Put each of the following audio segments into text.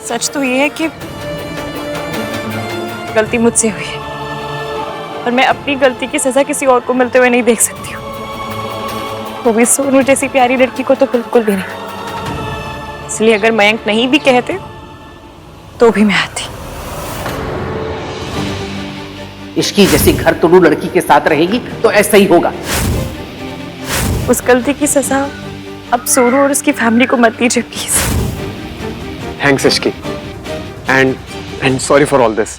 सच तो ये है कि गलती मुझसे हुई है और मैं अपनी गलती की सजा किसी और को मिलते हुए नहीं देख सकती हूँ, वो भी सोनू जैसी प्यारी लड़की को तो बिल्कुल भी नहीं। इसलिए अगर मयंक नहीं भी कहते तो भी मैं आती। इश्की जैसी घर तोड़ू लड़की के साथ रहेगी तो ऐसा ही होगा। उस गलती की सजा अब सोनू और उसकी फैमिली को मत दीजिए please. Thanks Ishki and sorry for all this.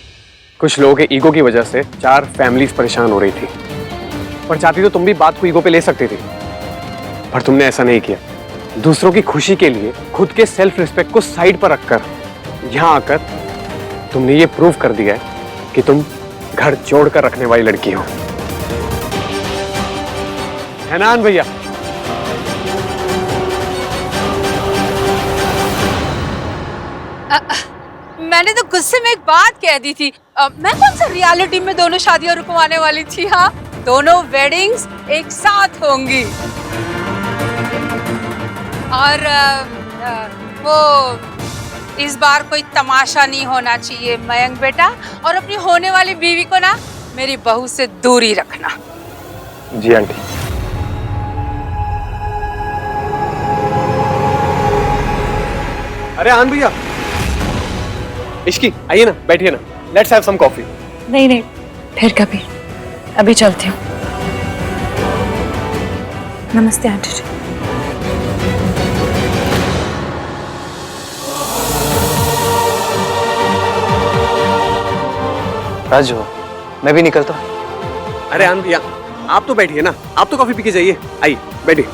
कुछ लोगों के ईगो की वजह से 4 फैमिलीज परेशान हो रही थी, और चाहती तो तुम भी बात को ईगो पे ले सकती थी, पर तुमने ऐसा नहीं किया। दूसरों की खुशी के लिए खुद के सेल्फ रिस्पेक्ट को साइड पर रखकर यहाँ आकर तुमने ये प्रूव कर दिया है कि तुम घर जोड़कर रखने वाली लड़की हो, है ना आन भैया? मैंने तो गुस्से में एक बात कह दी थी। मैं कौन सा रियलिटी में दोनों शादियां रुकवाने वाली थी। हाँ, दोनों वेडिंग्स एक साथ होंगी। और वो इस बार कोई तमाशा नहीं होना चाहिए मयंक बेटा, और अपनी होने वाली बीवी को ना मेरी बहू से दूरी रखना। जी आंटी। अरे आन भैया, इश्की आइए ना, बैठिए ना, लेट्स हैव सम कॉफी। नहीं नहीं, फिर कभी, अभी चलती हूँ। नमस्ते आंटी जी। राजू, मैं भी निकलता हूँ। अरे आन भैया, आप तो बैठिए ना, आप तो कॉफी पी के जाइए। आइए बैठिए।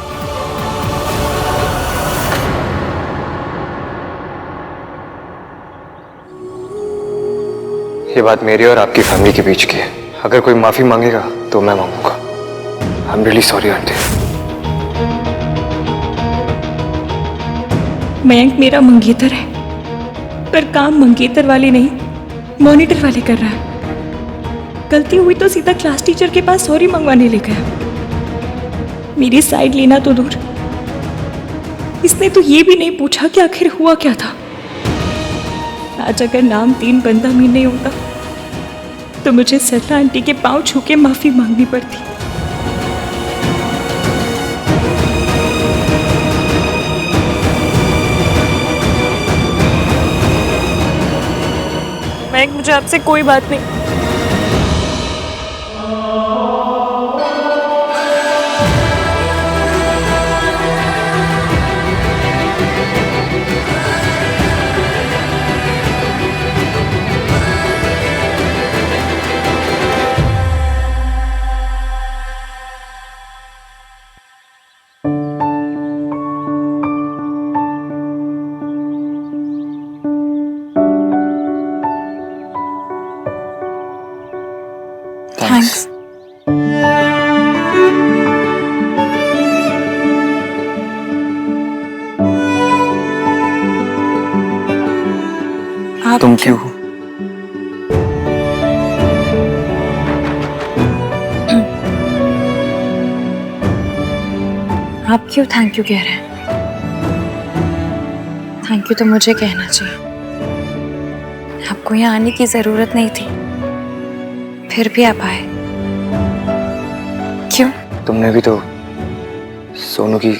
ये बात मेरी और आपकी फैमिली के बीच की है। अगर कोई माफी मांगेगा तो मैं मांगूंगा। I am really sorry aunty. Mayank मेरा मंगेतर है, पर काम मंगेतर वाले नहीं, मॉनिटर वाले कर रहा है। गलती हुई तो सीधा क्लास टीचर के पास सॉरी मंगवाने ले गया। मेरी साइड लेना तो दूर, इसने तो ये भी नहीं पूछा कि आखिर हुआ क्या था। आज अगर नाम 3 बंदा मीन नहीं होता तो मुझे सरला आंटी के पांव छू के माफी मांगनी पड़ती। मयंक, मुझे आपसे कोई बात नहीं। थैंक्स। तुम क्यों? आप क्यों थैंक यू कह रहे हैं? थैंक यू तो मुझे कहना चाहिए। आपको यहाँ आने की जरूरत नहीं थी, फिर भी आप आए। क्यों? तुमने भी तो सोनू की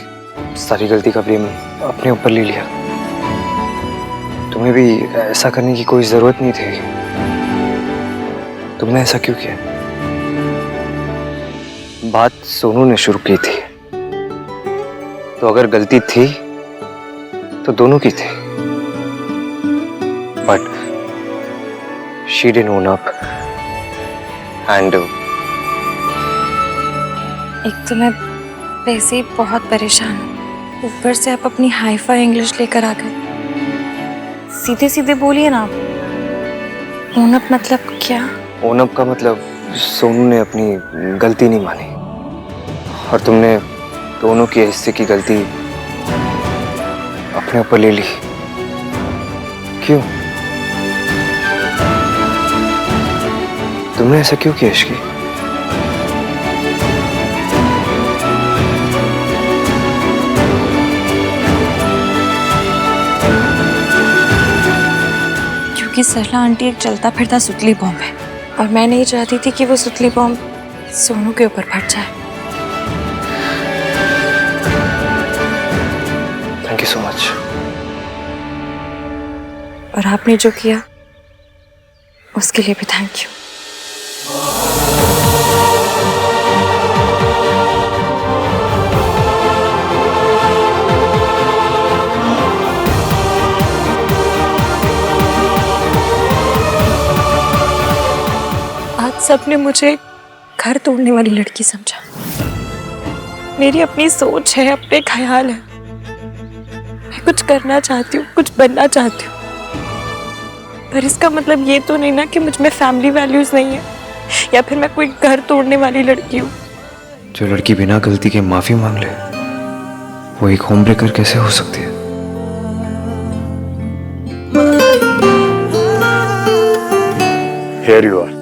सारी गलती का ब्लेम अपने ऊपर ले लिया। तुम्हें भी ऐसा करने की कोई जरूरत नहीं थी। तुमने ऐसा क्यों किया? बात सोनू ने शुरू की थी, तो अगर गलती थी तो दोनों की थी। But she didn't own up and एक तो मैं वैसे ही बहुत परेशान हूँ, ऊपर से आप अपनी हाई-फाई इंग्लिश लेकर आ गए। सीधे सीधे बोलिए ना आप। ओन अप मतलब क्या? ओन अप का मतलब सोनू ने अपनी गलती नहीं मानी और तुमने दोनों के हिस्से की गलती अपने ऊपर ले ली। क्यों? तुमने ऐसा क्यों किया इश्की? क्योंकि सरला आंटी एक चलता फिरता सुतली बॉम्ब है और मैं नहीं चाहती थी कि वो सुतली बॉम्ब सोनू के ऊपर फट जाए। Thank you so much. और आपने जो किया उसके लिए भी थैंक यू। आज सबने मुझे घर तोड़ने वाली लड़की समझा। मेरी अपनी सोच है, अपने ख्याल है, मैं कुछ करना चाहती हूँ, कुछ बनना चाहती हूँ, पर इसका मतलब ये तो नहीं ना कि मुझ में फैमिली वैल्यूज नहीं है या फिर मैं कोई घर तोड़ने वाली लड़की हूँ। जो लड़की बिना गलती के माफी मांग ले वो एक होम ब्रेकर कैसे हो सकती है? Here you are.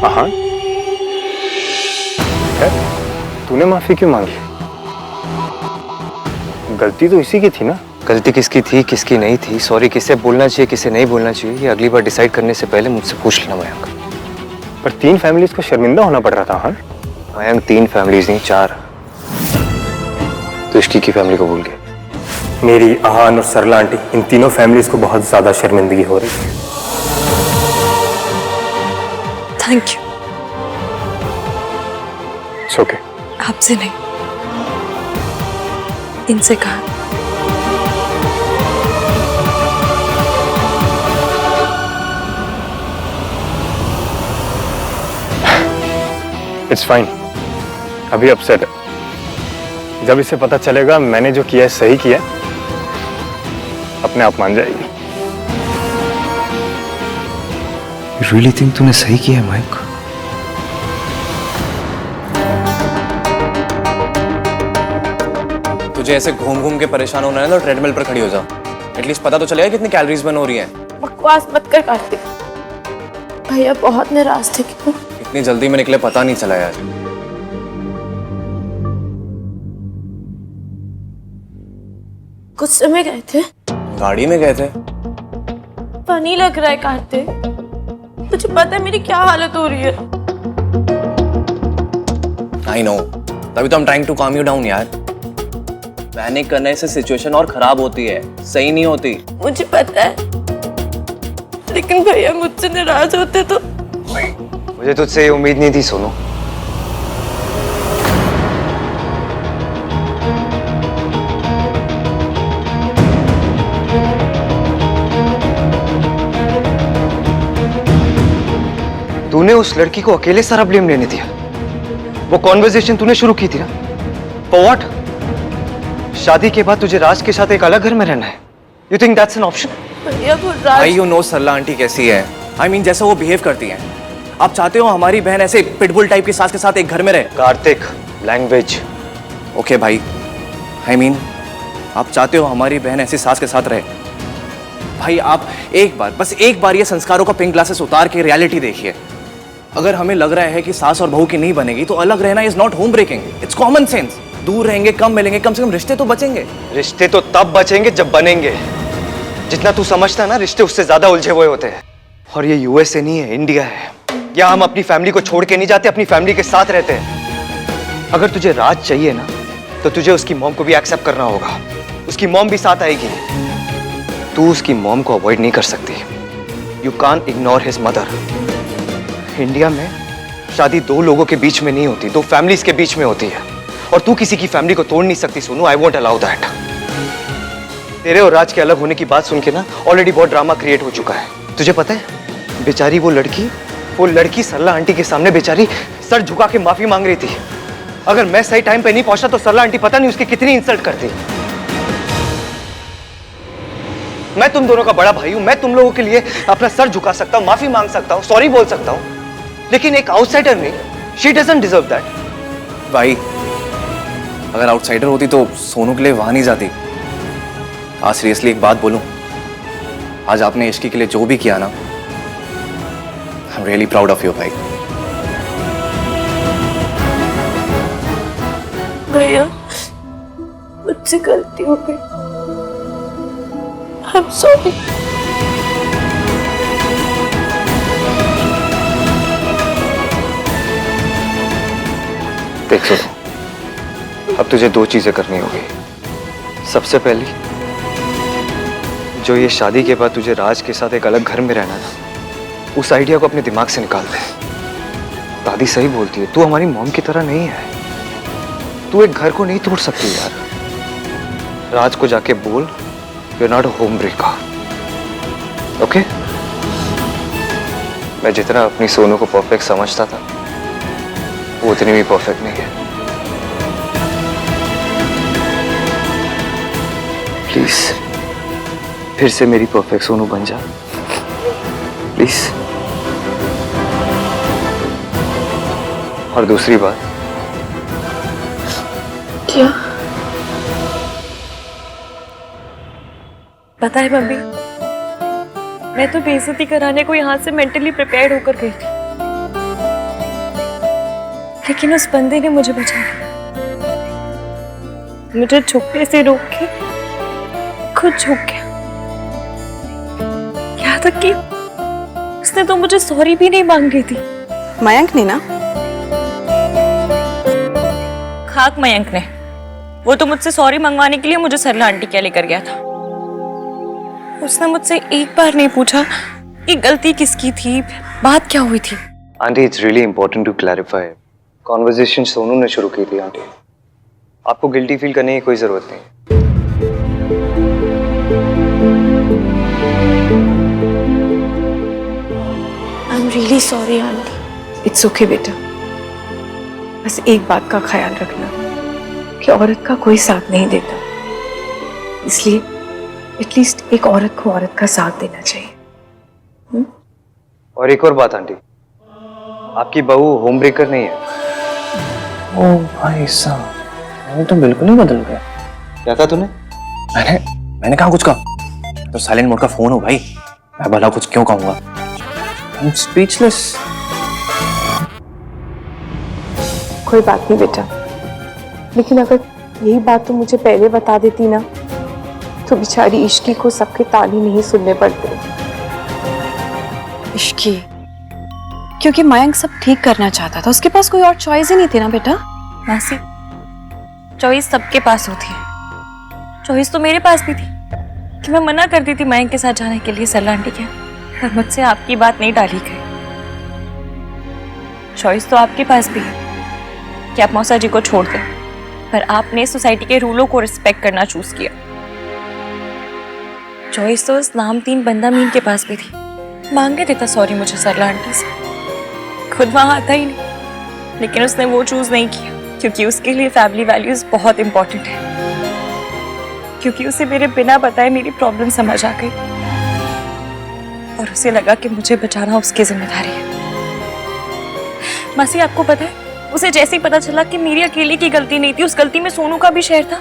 हाँ, तूने माफी क्यों मांगी? गलती तो इसी की थी ना। गलती किसकी थी किसकी नहीं थी, सॉरी किसे बोलना चाहिए किसे नहीं बोलना चाहिए, ये अगली बार डिसाइड करने से पहले मुझसे पूछ लेना मयंक। पर 3 फैमिलीज को शर्मिंदा होना पड़ रहा था। हाँ मयंक 3 फैमिलीज नहीं 4। तो इश्की की फैमिली को भूल गया। मेरी, आहान और सरला आंटी, इन तीनों फैमिलीज को बहुत ज्यादा शर्मिंदगी हो रही है। Thank you. It's okay. आपसे नहीं, इनसे कहा। It's fine. अभी अपसेट है, जब इसे पता चलेगा मैंने जो किया है सही किया है, अपने आप मान जाएगी। You really think तूने सही किया है मयंक? तुझे ऐसे घूम घूम के परेशान होना है तो ट्रेडमिल पर खड़ी हो जा। एटलीस्ट पता तो चलेगा कितनी कैलोरीज बर्न हो रही हैं। बकवास मत कर कार्तिक, भैया बहुत नाराज थे। क्यों? इतनी जल्दी में निकले पता नहीं चला यार। कुछ समय गए थे, गाड़ी में गए थे। फनी लग रहा है कार्तिक, तुझे पता है मेरी क्या हालत हो रही है। आई नो, तभी तो I'm trying to calm you down यार। पैनिक करने से सिचुएशन और खराब होती है, सही नहीं होती। मुझे पता है, लेकिन भैया मुझसे नाराज होते तो। मुझे तुझसे ये उम्मीद नहीं थी सोनू। तूने उस लड़की को अकेले सारा ब्लेम लेने दिया। वो कॉन्वर्सेशन तूने शुरू की थी ना, For what? शादी के बाद तुझे राज के साथ एक अलग घर में रहना है। You think that's an option? भैया वो भाई राज, यू नो सरला आंटी कैसी है। I mean जैसा वो बिहेव करती हैं। आप चाहते हो हमारी बहन ऐसे पिटबुल टाइप की सास के साथ एक घर में रहे? कार्तिक, लैंग्वेज। ओके भाई, I mean आप चाहते हो हमारी बहन ऐसी सास के साथ रहे? भाई आप एक बार, बस एक बार ये संस्कारों का पिंक ग्लासेस उतार के रियलिटी देखिए। अगर हमें लग रहा है कि सास और बहू की नहीं बनेगी तो अलग रहना is not home breaking, it's common sense. दूर रहेंगे, कम मिलेंगे, कम से कम रिश्ते तो बचेंगे। रिश्ते तो तब बचेंगे जब बनेंगे। जितना तू समझता है ना, रिश्ते उससे ज्यादा उलझे हुए होते हैं। और ये यूएसए नहीं है, इंडिया है। यहाँ हम अपनी फैमिली को छोड़ के नहीं जाते, अपनी फैमिली के साथ रहते हैं। अगर तुझे राज चाहिए ना, तो तुझे उसकी मॉम को भी एक्सेप्ट करना होगा। उसकी मॉम भी साथ आएगी। तू उसकी मॉम को अवॉइड नहीं कर सकती। You can't ignore his mother. India में शादी 2 लोगों के बीच में नहीं होती, 2 फैमिलीज के बीच में होती है। और तू किसी की फैमिली को तोड़ नहीं सकती Sonu. I won't allow that. तेरे और राज के अलग होने की बात सुन के ना ऑलरेडी बहुत ड्रामा क्रिएट हो चुका है। तुझे पता है, बेचारी वो लड़की सरला आंटी के सामने बेचारी सर झुका के माफी मांग रही थी। अगर मैं सही टाइम पे नहीं पहुंचा तो सरला आंटी पता नहीं उसकी कितनी इंसल्ट करती। मैं तुम दोनों का बड़ा भाई हूं, मैं तुम लोगों के लिए अपना सर झुका सकता हूं, माफी मांग सकता हूं, सॉरी बोल सकता हूं, लेकिन एक आउटसाइडर नहीं। She doesn't deserve that. भाई अगर आउटसाइडर होती तो सोनू के लिए वहां नहीं जाती। आज सीरियसली एक बात बोलूं, आज आपने इश्की के लिए जो भी किया ना, आई am really proud of you भाई। भैया मुझसे गलती हो गई, I'm sorry. देख सुनो, अब तुझे दो चीजें करनी होगी। सबसे पहली, जो ये शादी के बाद तुझे राज के साथ एक अलग घर में रहना था, उस आइडिया को अपने दिमाग से निकाल दे। दादी सही बोलती है, तू हमारी मॉम की तरह नहीं है। तू एक घर को नहीं तोड़ सकती यार। राज को जाके बोल, you are not a home breaker. Okay? मैं जितना अपनी सोनू को परफेक्ट समझता था, वो उतनी भी परफेक्ट नहीं है। प्लीज फिर से मेरी परफेक्ट सोनू बन जा, प्लीज। और दूसरी बात, क्या? पता है मम्मी, मैं तो बेइज्जती कराने को यहाँ से मेंटली प्रिपेयर्ड होकर गई थी, लेकिन उस बंदे ने मुझे बचाया। मुझे झुकने से रोक के खुद झुक गया। यहाँ तक कि उसने तो मुझे सॉरी भी नहीं मांगी थी। मयंक ने ना? खाक मयंक ने। वो तो मुझसे सॉरी मंगवाने के लिए मुझे सरला आंटी क्या लेकर गया था। उसने मुझसे एक बार नहीं पूछा कि गलती किसकी थी, बात क्या हुई थी। Aunty, it's really important to clarify. Conversation Sonu ने शुरू की थी आंटी। आपको गिल्टी फील करने की कोई जरूरत नहीं। आई am really sorry aunty. It's okay बेटा, बस एक बात का ख्याल रखना कि औरत का कोई साथ नहीं देता, इसलिए एटलीस्ट एक औरत को औरत का साथ देना चाहिए। और एक और बात आंटी, आपकी बहू होम ब्रेकर नहीं है। ओ भाई साहब, मैं तो बिल्कुल ही बदल गया। क्या कहा तूने? मैंने कहा कुछ कहा? तो साइलेंट मोड का फोन हो भाई, मैं भला कुछ क्यों कहूंगा? I am speechless. कोई बात नहीं बेटा, लेकिन अगर यही बात तो मुझे पहले बता देती ना, तो बेचारी इश्की को सबके ताने नहीं सुनने पड़ते। इश्की, क्योंकि मयंक सब ठीक करना चाहता था, उसके पास कोई और चॉइस ही नहीं थी ना बेटा। मासी, चॉइस सबके पास होती है। चॉइस तो मेरे पास भी थी कि मैं मना करती थी मयंक के साथ जाने के लिए सरला आंटी के, पर मुझसे आपकी बात नहीं टाली गई। चॉइस तो आपके पास भी है कि आप मौसा जी को छोड़ दें, पर आपने सोसाइटी के रूलों को रिस्पेक्ट करना चूज किया। चॉइस तो उस नामतीन बंदा मीन के पास भी थी, मांगे देता सॉरी मुझे सरला आंटी से, खुद वहां आता ही नहीं, लेकिन उसने वो चूज नहीं किया क्योंकि उसके लिए फैमिली वैल्यूज बहुत इंपॉर्टेंट है, क्योंकि उसे मेरे बिना बताए मेरी प्रॉब्लम समझ आ गई और उसे लगा कि मुझे बचाना उसकी जिम्मेदारी है। मासी, आपको पता है, उसे जैसे ही पता चला कि मेरी अकेले की गलती नहीं थी, उस गलती में सोनू का भी शेयर था,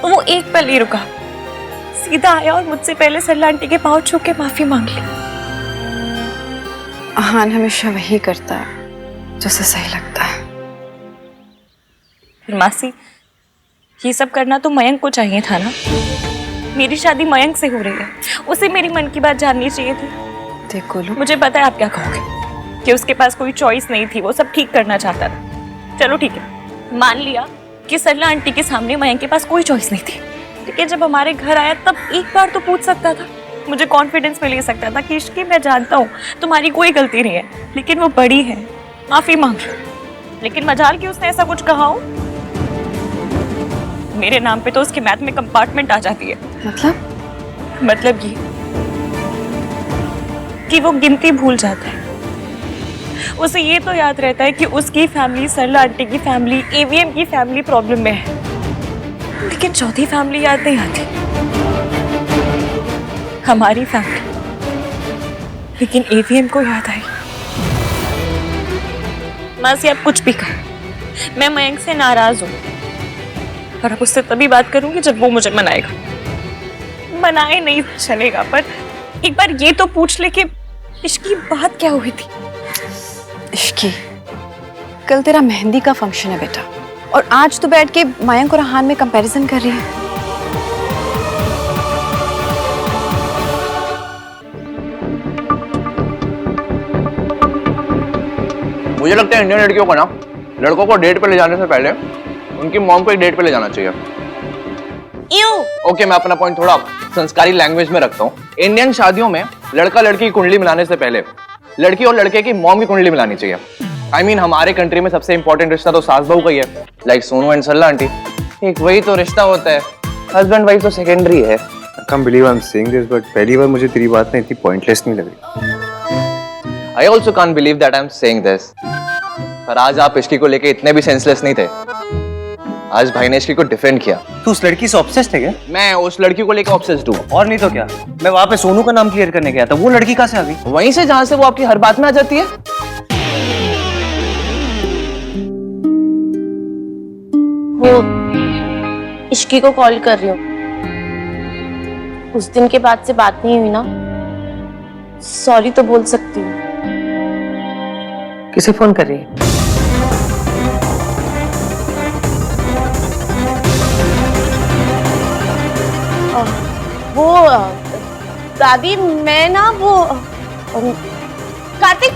तो वो एक पल नहीं रुका, सीधा आया और मुझसे पहले सरला आंटी के पांव छू के माफी मांग ली। आहान हमेशा वही करता है जो उसे सही लगता है। फिर मासी, ये सब करना तो मयंक को चाहिए था ना। मेरी शादी मयंक से हो रही है, उसे मेरी मन की बात जाननी चाहिए थी। देख गोलू, मुझे पता है आप क्या कहोगे कि उसके पास कोई चॉइस नहीं थी, वो सब ठीक करना चाहता था। चलो ठीक है, मान लिया कि सरला आंटी के सामने मयंक के पास कोई चॉइस नहीं थी, लेकिन जब हमारे घर आया तब एक बार तो पूछ सकता था, मुझे कॉन्फिडेंस में ले सकता था कि इश्की, मैं जानता हूँ तुम्हारी कोई गलती नहीं है, लेकिन वो बड़ी है, माफी मांग लो। लेकिन मजाल कि उसने ऐसा कुछ कहा हो, मेरे नाम पे तो उसके मैथ में कंपार्टमेंट आ जाती है। मतलब ये कि वो गिनती भूल जाता है। उसे ये तो याद रहता है कि उसकी फैमिली सरला आंटी की फैमिली, एवीएम की फैमिली प्रॉब्लम में है, लेकिन चौथी फैमिली याद नहीं आती, हमारी फैमिली। लेकिन एवीएम को याद आई। मासी, आप कुछ भी कहो, मैं मयंक से नाराज हूं और अब उससे तभी बात करूंगी जब वो मुझे मनाएगा। मनाए नहीं चलेगा, पर एक बार ये तो पूछ ले कि इश्की बात क्या हुई थी। इश्की, कल तेरा मेहंदी का फंक्शन है बेटा, और आज तो बैठ के मयंक और आहान में कंपैरिजन कर रही है। मुझे लगता है इंडियन लड़कियों को ना लड़कों को डेट पे ले जाने से पहले उनकी मॉम को एक डेट पे ले जाना चाहिए। ओके, मैं अपना पॉइंट थोड़ा संस्कारी लैंग्वेज में रखता हूँ। इंडियन शादियों में लड़का लड़की की कुंडली मिलाने से पहले लड़की और लड़के की मॉम की कुंडली मिलानी चाहिए। I mean, हमारे कंट्री में सबसे इंपॉर्टेंट रिश्ता तो सास बहू का ही है, like Sonu and Sarla aunty. एक वही तो रिश्ता होता है, हस्बैंड वाइफ तो सेकेंडरी है। I can't believe I'm saying this, but पहली बार मुझे तेरी बात में इतनी पॉइंटलेस नहीं लग रही। I also can't believe that I'm saying this। पर आज आप इश्की को लेके इतने भी सेंसलेस नहीं थे। आज भाई ने इश्की को डिफेंड किया। तू उस लड़की से ऑब्सेस्ड है क्या? मैं उस लड़की को लेके ऑब्सेस्ड हूँ। और नहीं तो क्या, मैं वहां पे सोनू का नाम क्लियर करने गया था, वो लड़की कहाँ से आ गई? वहीं से जहां से वो आपकी हर बात में आ जाती है। वो इश्की को कॉल कर रही हूँ। उस दिन के बाद से बात नहीं हुई ना, सॉरी तो बोल सकती हूँ। किसे फोन कर रही है? वो दादी, मैं ना वो कार्तिक,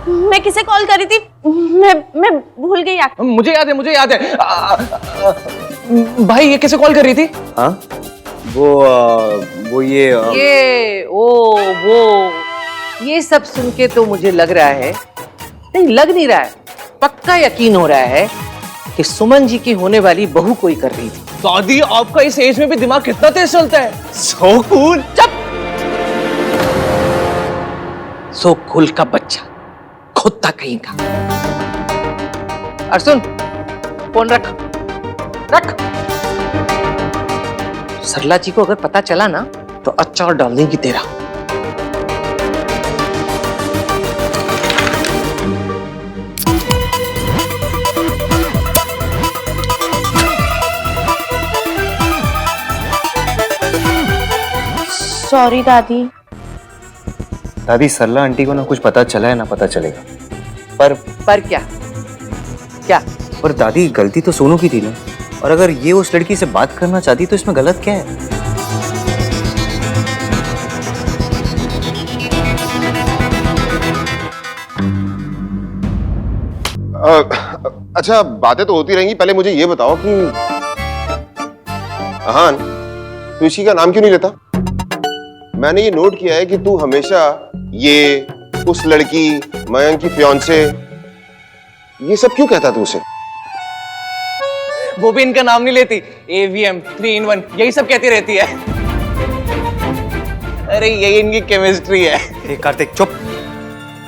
मैं किसे कॉल करी थी, मैं भूल गई। मुझे याद है। भाई ये किसे कॉल कर रही थी? हाँ, वो ये ये सब सुन के तो मुझे लग रहा है, नहीं लग नहीं रहा है, पक्का यकीन हो रहा है कि सुमन जी की होने वाली बहू कोई कर रही थी। दादी, आपका इस एज में भी दिमाग कितना तेज चलता है। So cool. चुप। सो कूल का बच्चा, खुदा कहीं का। और सुन, फोन रख। सरला जी को अगर पता चला ना तो अचार डाल देंगी तेरा। सॉरी दादी। दादी, सरला आंटी को ना कुछ पता चला है ना पता चलेगा, पर क्या? पर दादी गलती तो सोनू की थी ना, और अगर ये उस लड़की से बात करना चाहती तो इसमें गलत क्या है? अच्छा, बातें तो होती रहेंगी, पहले मुझे ये बताओ कि अहान, तू इसी का नाम क्यों नहीं लेता? मैंने ये नोट किया है कि तू हमेशा ये, उस लड़की, मयंक की फियांसे, ये सब क्यों कहता तू उसे? वो भी इनका नाम नहीं लेती। AVM 3 in 1 यही सब कहती रहती है। अरे यही इनकी केमिस्ट्री है। कार्तिक चुप,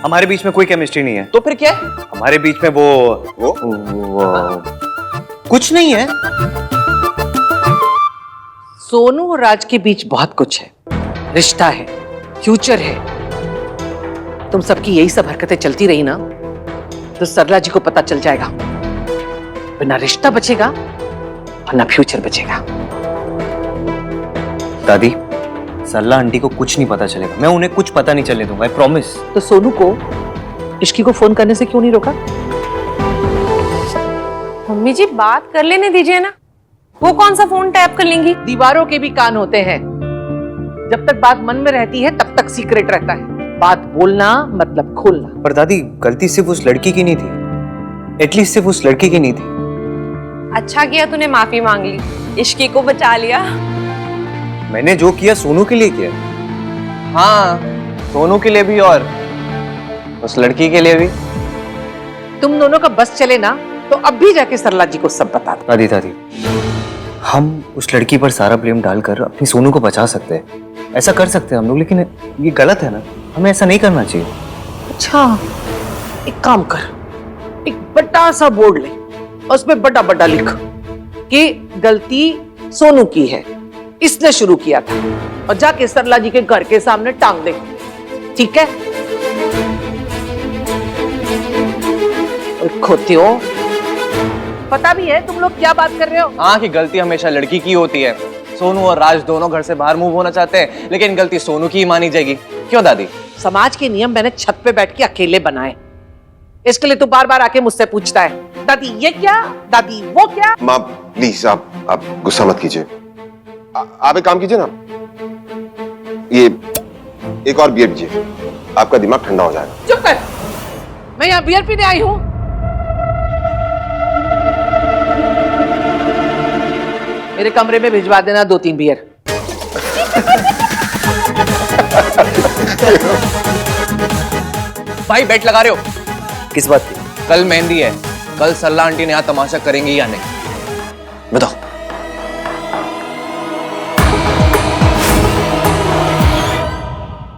हमारे बीच में कोई केमिस्ट्री नहीं है। तो फिर क्या है? हमारे बीच में वो कुछ नहीं है। सोनू और राज के बीच बहुत कुछ है, रिश्ता है, फ्यूचर है। तुम सबकी यही सब हरकतें चलती रही ना तो सरला जी को पता चल जाएगा, ना रिश्ता बचेगा और ना फ्यूचर बचेगा। दादी, सरला आंटी को कुछ नहीं पता चलेगा, मैं उन्हें कुछ पता नहीं चलने दूंगा, आई प्रॉमिस। तो सोनू को इश्की को फोन करने से क्यों नहीं रोका? मम्मी जी, बात कर लेने दीजिए ना, वो कौन सा फोन टैप कर लेंगी? दीवारों के भी कान होते हैं, जब तक बात मन में रहती है तब तक सीक्रेट रहता है। बात बोलना मतलब खोलना। पर दादी, गलती सिर्फ उस लड़की की नहीं थी, एटलीस्ट सिर्फ उस लड़की की नहीं थी। अच्छा किया तूने माफी मांग ली, इश्की को बचा लिया। मैंने जो किया सोनू के लिए किया। हाँ, सोनू के लिए भी और उस लड़की के लिए भी। तुम दोनों का बस चले ना तो अब भी जाके सरला जी को सब बता दो। दादी, हम उस लड़की पर सारा ब्लेम डालकर अपनी सोनू को बचा सकते हैं, ऐसा कर सकते हैं हम लोग, लेकिन ये गलत है ना, हमें ऐसा नहीं करना चाहिए। अच्छा, एक काम कर, एक बड़ा सा बोर्ड ले और उसमें बड़ा बड़ा लिख कि गलती सोनू की है, इसने शुरू किया था, और जाके सरला जी के घर के सामने टांग दे, ठीक है? और खोतियों, पता भी है तुम लोग क्या बात कर रहे हो। हाँ, कि गलती हमेशा लड़की की होती है। सोनू और राज दोनों घर से बाहर मूव होना चाहते हैं, लेकिन गलती सोनू की ही मानी जाएगी। क्यों दादी? समाज के नियम मैंने छत पे बैठ के अकेले बनाए, इसके लिए तू बार बार आके मुझसे पूछता है, दादी ये क्या, दादी वो क्या? माँ प्लीज, आप गुस्सा मत कीजिए। आप एक काम कीजिए ना, ये एक और बियर लीजिए, आपका दिमाग ठंडा हो जाएगा। चुप कर, मैं यहाँ बियर पीने आई हूँ। मेरे कमरे में भिजवा देना 2-3 बियर। भाई बेट लगा रहे हो? किस बात की? कल मेहंदी है, कल सल्ला आंटी ने यहाँ तमाशा करेंगी या नहीं? बताओ।